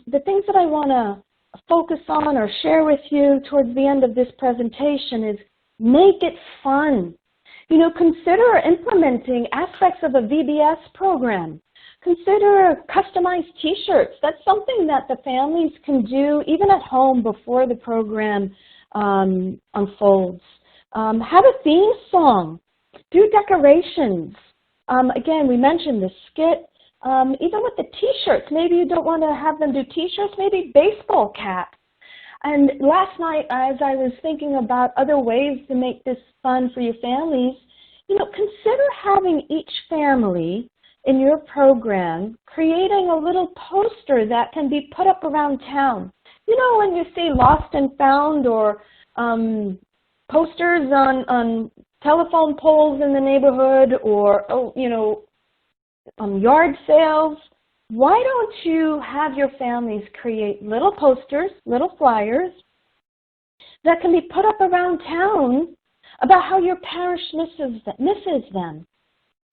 the things that I want to focus on or share with you towards the end of this presentation is make it fun. You know, consider implementing aspects of a VBS program. Consider customized t-shirts. That's something that the families can do even at home before the program unfolds. Have a theme song. Do decorations. Again, we mentioned the skit. Even with the t-shirts, maybe you don't want to have them do t-shirts, maybe baseball caps. And last night, as I was thinking about other ways to make this fun for your families, you know, consider having each family in your program creating a little poster that can be put up around town. You know, when you see lost and found or posters on telephone poles in the neighborhood or, you know, yard sales, why don't you have your families create little posters, little flyers that can be put up around town about how your parish misses them.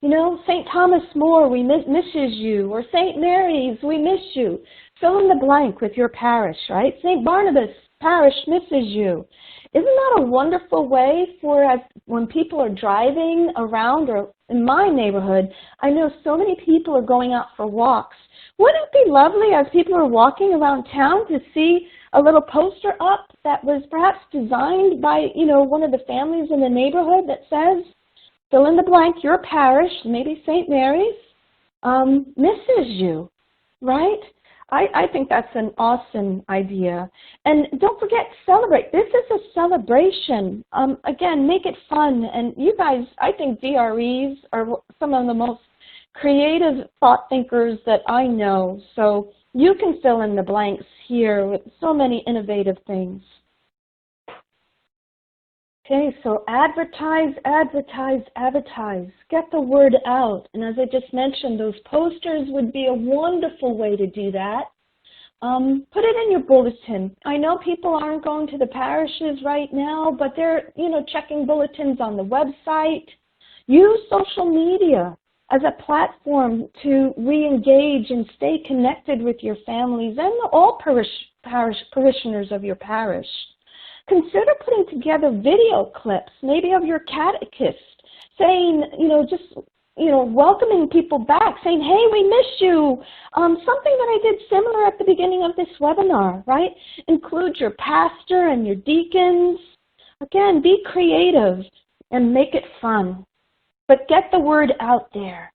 You know, St. Thomas More, we misses you, or St. Mary's, we miss you. Fill in the blank with your parish, right? St. Barnabas Parish misses you. Isn't that a wonderful way for when people are driving around, or in my neighborhood, I know so many people are going out for walks. Wouldn't it be lovely as people are walking around town to see a little poster up that was perhaps designed by, you know, one of the families in the neighborhood that says, fill in the blank, your parish, maybe St. Mary's, misses you, right? I think that's an awesome idea. And don't forget, celebrate. This is a celebration. Again, make it fun. And you guys, I think VREs are some of the most creative thought thinkers that I know. So you can fill in the blanks here with so many innovative things. Okay, so advertise, advertise, advertise. Get the word out. And as I just mentioned, those posters would be a wonderful way to do that. Put it in your bulletin. I know people aren't going to the parishes right now, but they're, you know, checking bulletins on the website. Use social media as a platform to re-engage and stay connected with your families and all parishioners of your parish. Consider putting together video clips, maybe of your catechist, saying, you know, just, you know, welcoming people back, saying, hey, we miss you. Something that I did similar at the beginning of this webinar, right? Include your pastor and your deacons. Again, be creative and make it fun. But get the word out there.